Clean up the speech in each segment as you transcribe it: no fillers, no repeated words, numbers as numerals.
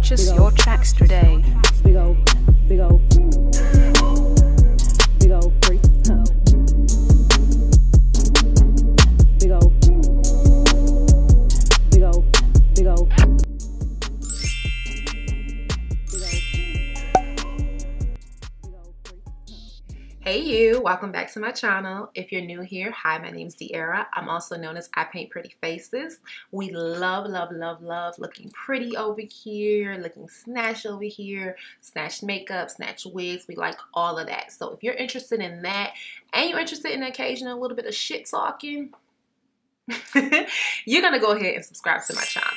Purchase your tracks today. Big ol' freak. Big ol' Hey you, welcome back to my channel. If you're new here, hi, my name's De'Ara. I'm also known as Ipaintprettyfaces. We love looking pretty over here, looking snatched over here, snatched makeup, snatched wigs. We like all of that. So if you're interested in that and you're interested in occasional little bit of shit talking, you're gonna go ahead and subscribe to my channel.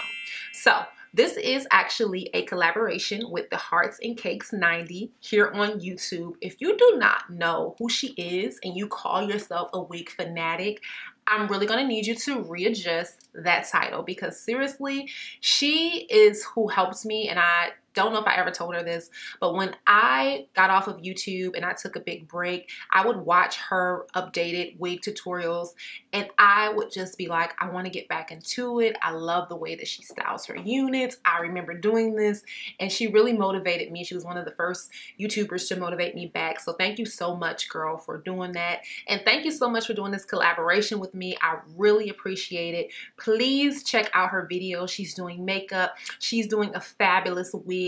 So this is actually a collaboration with THEHEARTSANDCAKES90 here on YouTube. If you do not know who she is and you call yourself a wig fanatic, I'm really gonna need you to readjust that title, because seriously, she is who helps me. And I don't know if I ever told her this, but when I got off of YouTube and I took a big break, I would watch her updated wig tutorials and I would just be like, I want to get back into it. I love the way that she styles her units. I remember doing this and she really motivated me. She was one of the first YouTubers to motivate me back. So thank you so much, girl, for doing that. And thank you so much for doing this collaboration with me. I really appreciate it. Please check out her video. She's doing makeup. She's doing a fabulous wig.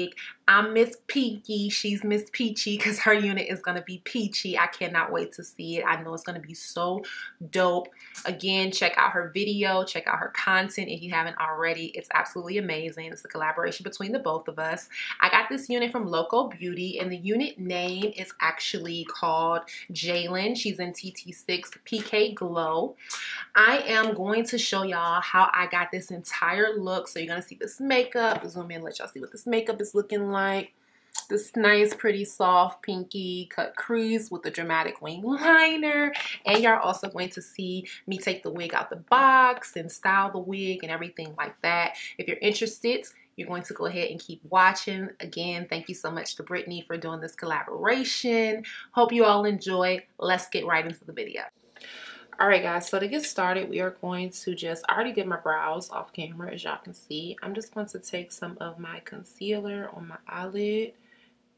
I'm Miss Peaky, she's Miss Peachy, because her unit is going to be peachy. I cannot wait to see it. I know it's going to be so dope. Again, check out her video, check out her content if you haven't already. It's absolutely amazing. It's a collaboration between the both of us. I got this unit from Local Beauty, and the unit name is actually called Jaylen. She's in Tt6 Pink Glow. I am going to show y'all how I got this entire look. So you're going to see this makeup. Zoom in, let y'all see what this makeup is looking like. This nice, pretty, soft, pinky cut crease with a dramatic wing liner. And you're also going to see me take the wig out the box and style the wig and everything like that. If you're interested, you're going to go ahead and keep watching. Again, thank you so much to Brittany for doing this collaboration. Hope you all enjoy. Let's get right into the video. All right, guys, so to get started, we are going to I already did my brows off camera, as y'all can see. I'm just going to take some of my concealer on my eyelid,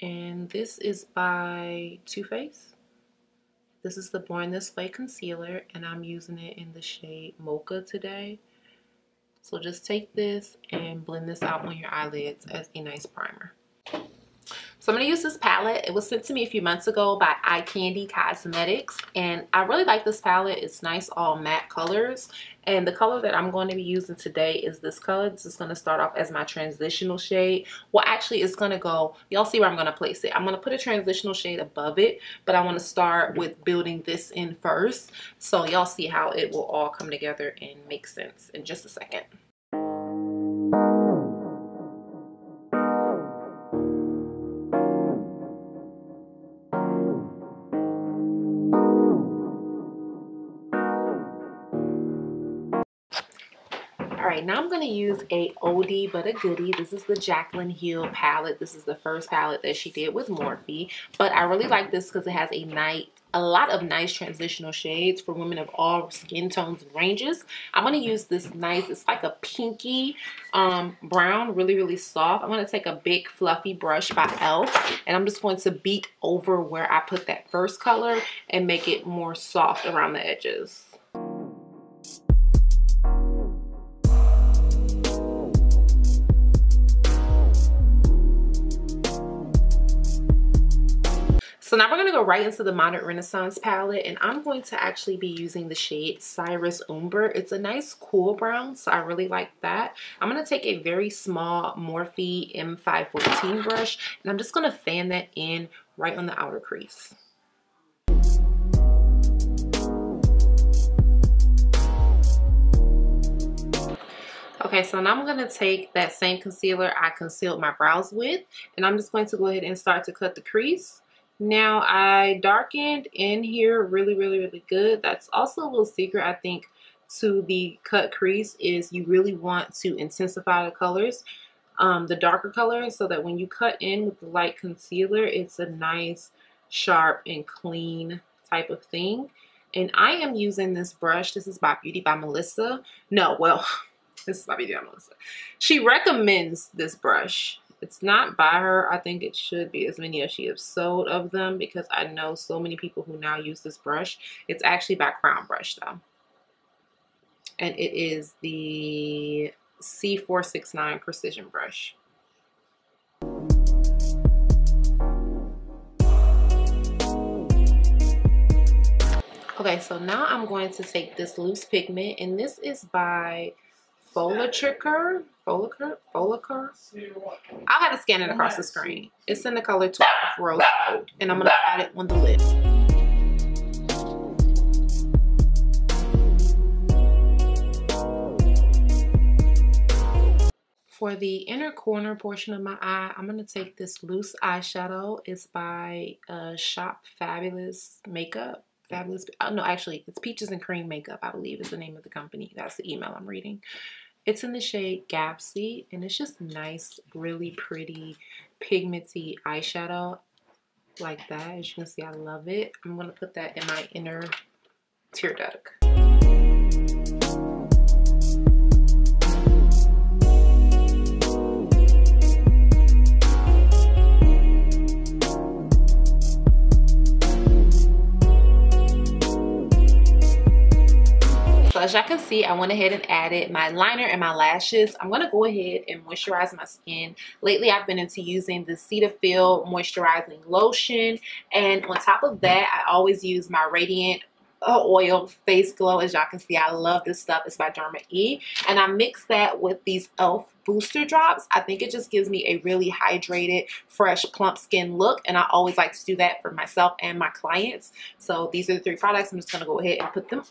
and this is by Too Faced. This is the Born This Way concealer, and I'm using it in the shade Mocha today. So just take this and blend this out on your eyelids as a nice primer. So I'm going to use this palette. It was sent to me a few months ago by Eye Candy Cosmetics, and I really like this palette. It's nice, all matte colors, and the color that I'm going to be using today is this color. This is going to start off as my transitional shade. Well, actually, it's going to go, y'all see where I'm going to place it. I'm going to put a transitional shade above it, but I want to start with building this in first, so y'all see how it will all come together and make sense in just a second. Alright, now I'm going to use a oldie but a goodie. This is the Jaclyn Hill palette. This is the first palette that she did with Morphe. But I really like this because it has a lot of nice transitional shades for women of all skin tones and ranges. I'm going to use this nice, it's like a pinky brown, really soft. I'm going to take a big fluffy brush by e.l.f. and I'm just going to beat over where I put that first color and make it more soft around the edges. So now we're going to go right into the Modern Renaissance palette, and I'm going to actually be using the shade Cyrus Umber. It's a nice cool brown, so I really like that. I'm going to take a very small Morphe M514 brush, and I'm just going to fan that in right on the outer crease. Okay, so now I'm going to take that same concealer I concealed my brows with, and I'm just going to go ahead and start to cut the crease. Now, I darkened in here really good. That's also a little secret, I think, to the cut crease, is you really want to intensify the colors, the darker colors, so that when you cut in with the light concealer, it's a nice, sharp, and clean type of thing. And I am using this brush. This is by Beauty by Melissa. No, well, this is by Beauty by Melissa. She recommends this brush. It's not by her. I think it should be, as many as she has sold of them, because I know so many people who now use this brush. It's actually by Crown Brush though. And it is the C469 Precision Brush. Okay, so now I'm going to take this loose pigment, and this is by Foliker. I'll have to scan it across the screen. It's in the color 12 Rose Gold, and I'm going to pat it on the lid. For the inner corner portion of my eye, I'm going to take this loose eyeshadow. It's by Shop Fabulous Makeup. No, actually, it's Peaches and Cream Makeup, I believe is the name of the company. That's the email I'm reading. It's in the shade Gapsy, and it's just nice, really pretty, pigmenty eyeshadow like that. As you can see, I love it. I'm going to put that in my inner tear duct. So as y'all can see, I went ahead and added my liner and my lashes. I'm going to go ahead and moisturize my skin. Lately, I've been into using the Cetaphil moisturizing lotion. And on top of that, I always use my Radiant Oil Face Glow. As y'all can see, I love this stuff. It's by Derma E. And I mix that with these e.l.f. booster drops. I think it just gives me a really hydrated, fresh, plump skin look. And I always like to do that for myself and my clients. So these are the 3 products. I'm just going to go ahead and put them on.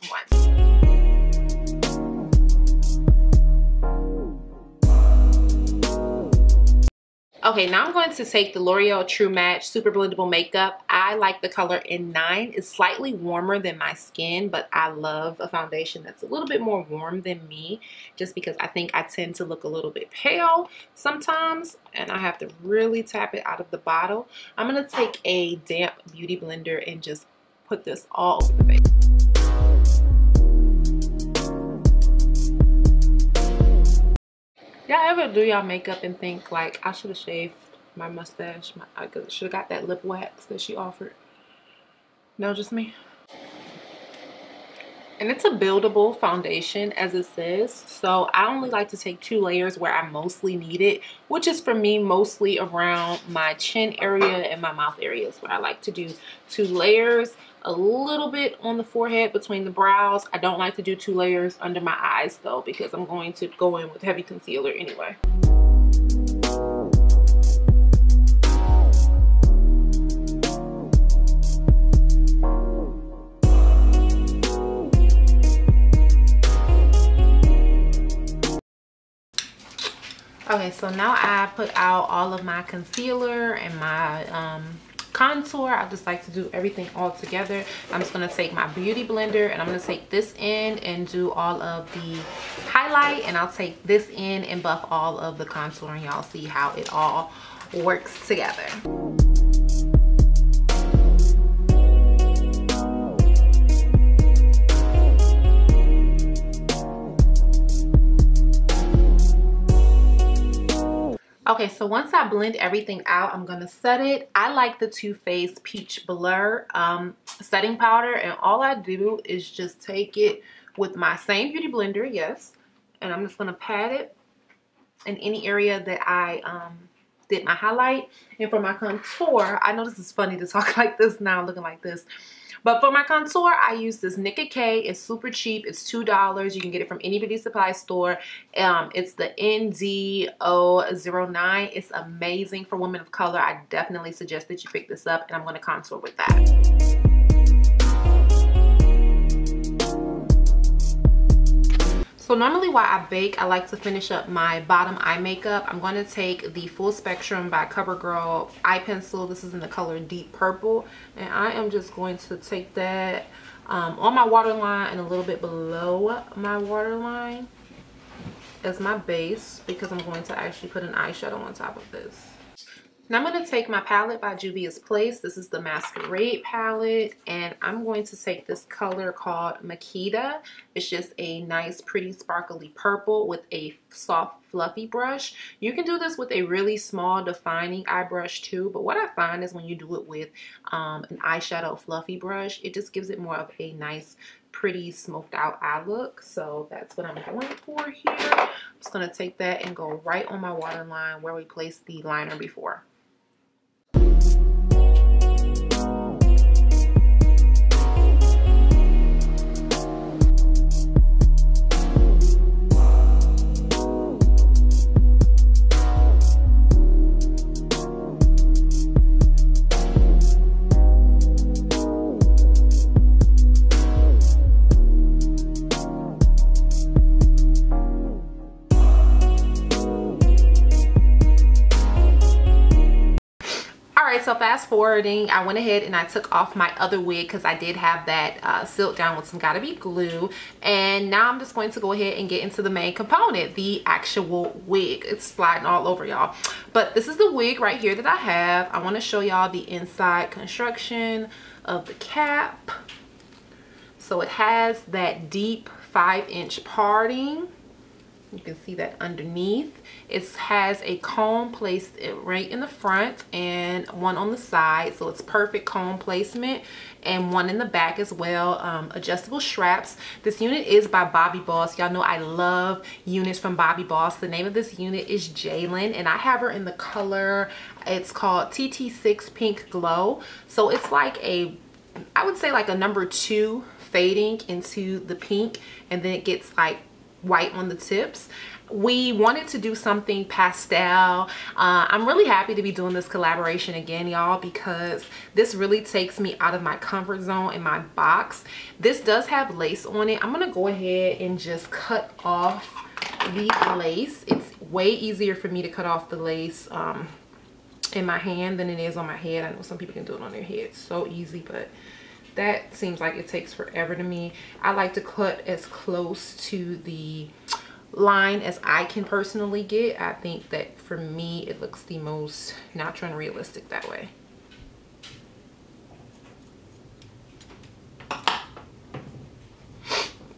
Okay, now I'm going to take the L'Oreal True Match Super Blendable Makeup. I like the color in 9. It's slightly warmer than my skin, but I love a foundation that's a little bit more warm than me, just because I think I tend to look a little bit pale sometimes, and I have to really tap it out of the bottle. I'm going to take a damp beauty blender and just put this all over the face. Y'all ever do y'all makeup and think like, I should have shaved my mustache, I should have got that lip wax that she offered? No, just me. And it's a buildable foundation, as it says, so I only like to take 2 layers where I mostly need it, which is for me mostly around my chin area and my mouth areas, where I like to do 2 layers. A little bit on the forehead between the brows. I don't like to do 2 layers under my eyes though, because I'm going to go in with heavy concealer anyway. Okay, so now I put out all of my concealer and my contour. I just like to do everything all together. I'm just going to take my beauty blender and I'm going to take this in and do all of the highlight, and I'll take this in and buff all of the contour, and y'all see how it all works together. Okay, so once I blend everything out, I'm going to set it. I like the Too Faced Peach Blur setting powder, and all I do is just take it with my same beauty blender, yes, and I'm just going to pat it in any area that I did my highlight. And for my contour, I know this is funny to talk like this now, looking like this, but for my contour, I use this Nicka K. It's super cheap. It's $2. You can get it from any beauty supply store. It's the ND009. It's amazing for women of color. I definitely suggest that you pick this up, and I'm going to contour with that. So normally while I bake, I like to finish up my bottom eye makeup. I'm going to take the Full Spectrum by CoverGirl eye pencil. This is in the color Deep Purple. And I am just going to take that on my waterline and a little bit below my waterline as my base, because I'm going to actually put an eyeshadow on top of this. Now I'm going to take my palette by Juvia's Place. This is the Masquerade palette, and I'm going to take this color called Makita. It's just a nice, pretty, sparkly purple with a soft fluffy brush. You can do this with a really small defining eye brush too, but what I find is when you do it with an eyeshadow fluffy brush, it just gives it more of a nice, pretty smoked out eye look. So that's what I'm going for here. I'm just going to take that and go right on my waterline where we placed the liner before. So fast forwarding, I went ahead and I took off my other wig because I did have that sealed down with some Gotta Be glue, and now I'm just going to go ahead and get into the main component, the actual wig. It's sliding all over, y'all, but this is the wig right here that I have. I want to show y'all the inside construction of the cap. So it has that deep 5-inch parting. You can see that underneath. It has a comb placed right in the front and one on the side, so it's perfect comb placement, and one in the back as well. Adjustable straps. This unit is by Bobbi Boss. Y'all know I love units from Bobbi Boss. The name of this unit is Jaylen, and I have her in the color, it's called Tt6 Pink Glow. So it's like a, I would say like a number 2 fading into the pink, and then it gets like white on the tips. We wanted to do something pastel. I'm really happy to be doing this collaboration again, y'all, because this really takes me out of my comfort zone in my box. This does have lace on it. I'm gonna go ahead and just cut off the lace. It's way easier for me to cut off the lace in my hand than it is on my head. I know some people can do it on their head, so easy, but that seems like it takes forever to me. I like to cut as close to the line as I can personally get. I think that for me it looks the most natural and realistic that way.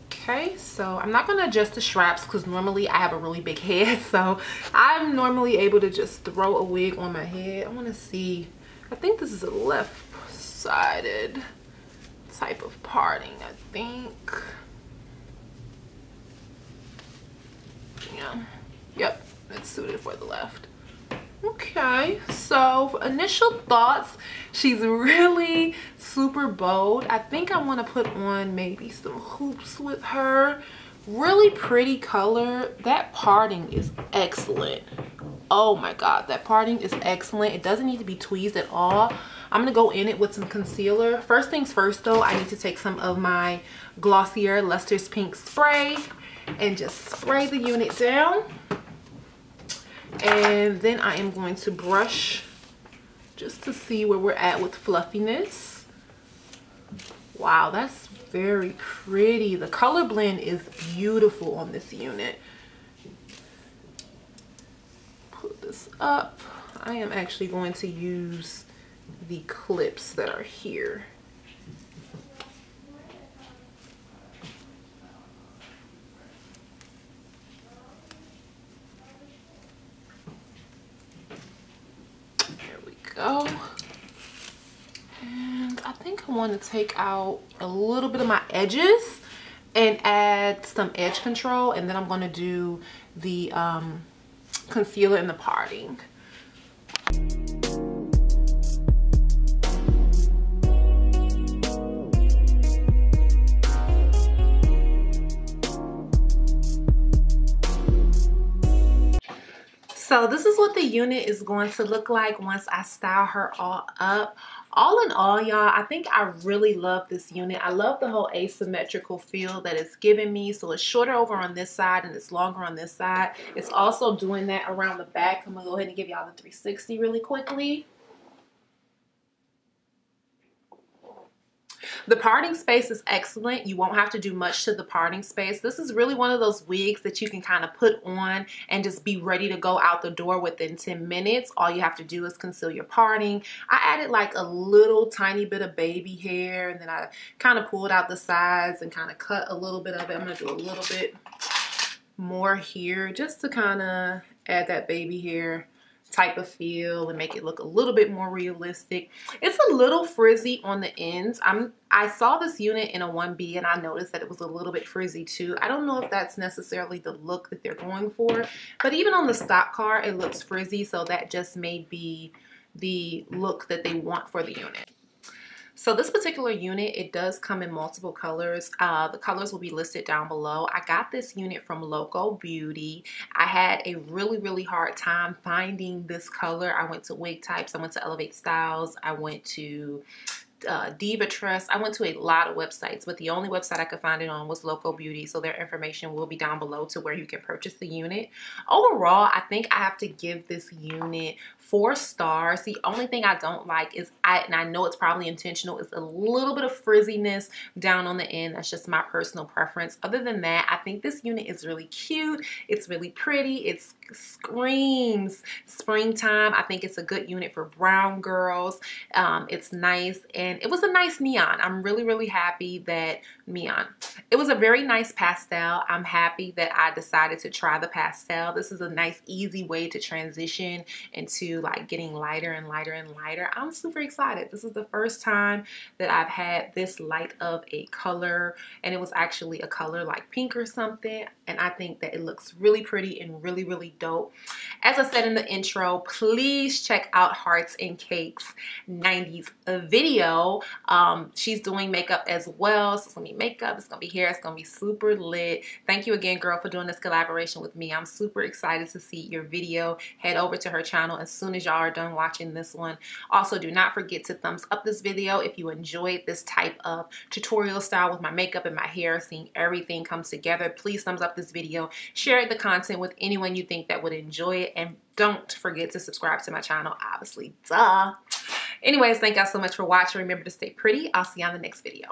Okay, so I'm not going to adjust the straps because normally I have a really big head, so I'm normally able to just throw a wig on my head. I want to see, I think this is a left-sided type of parting, I think. Yeah, yep, it's suited for the left. Okay, so for initial thoughts, she's really super bold. I think I want to put on maybe some hoops with her. Really pretty color. That parting is excellent. Oh my god, that parting is excellent. It doesn't need to be tweezed at all. I'm gonna go in it with some concealer. First things first though, I need to take some of my Glossier Luster's Pink spray and just spray the unit down. And then I am going to brush just to see where we're at with fluffiness. Wow, that's very pretty. The color blend is beautiful on this unit. Put this up. I am actually going to use the clips that are here. There we go. And I think I want to take out a little bit of my edges and add some edge control, and then I'm going to do the concealer and the parting. So this is what the unit is going to look like once I style her all up. All in all, y'all, I think I really love this unit. I love the whole asymmetrical feel that it's giving me. So it's shorter over on this side and it's longer on this side. It's also doing that around the back. I'm gonna go ahead and give y'all the 360 really quickly. The parting space is excellent. You won't have to do much to the parting space. This is really one of those wigs that you can kind of put on and just be ready to go out the door within 10 minutes. All you have to do is conceal your parting. I added like a little tiny bit of baby hair, and then I kind of pulled out the sides and kind of cut a little bit of it. I'm going to do a little bit more here just to kind of add that baby hair type of feel and make it look a little bit more realistic. It's a little frizzy on the ends. I saw this unit in a 1B and I noticed that it was a little bit frizzy too. I don't know if that's necessarily the look that they're going for, but even on the stock car it looks frizzy, so that just may be the look that they want for the unit. So this particular unit, it does come in multiple colors. The colors will be listed down below. I got this unit from Loco Beauty. I had a really hard time finding this color. I went to Wig Types, I went to Elevate Styles, I went to Diva Trust. I went to a lot of websites, but the only website I could find it on was Loco Beauty, so their information will be down below to where you can purchase the unit. Overall, I think I have to give this unit 4 stars. The only thing I don't like is, and I know it's probably intentional, is a little bit of frizziness down on the end. That's just my personal preference. Other than that, I think this unit is really cute. It's really pretty. It screams springtime. I think it's a good unit for brown girls. It's nice, and it was a nice neon. I'm really happy that neon. It was a very nice pastel. I'm happy that I decided to try the pastel. This is a nice easy way to transition into like getting lighter and lighter and lighter. I'm super excited. This is the first time that I've had this light of a color, and it was actually a color like pink or something, and I think that it looks really pretty and really dope. As I said in the intro, please check out THEHEARTSANDCAKES90's video. She's doing makeup as well, so it's gonna be makeup, it's gonna be hair, it's gonna be super lit. Thank you again, girl, for doing this collaboration with me. I'm super excited to see your video. Head over to her channel as soon as y'all are done watching this one. Also, do not forget to thumbs up this video if you enjoyed this type of tutorial style with my makeup and my hair, seeing everything comes together. Please thumbs up this video, share the content with anyone you think that would enjoy it, and don't forget to subscribe to my channel, obviously, duh. Anyways, thank y'all so much for watching. Remember to stay pretty. I'll see you on the next video.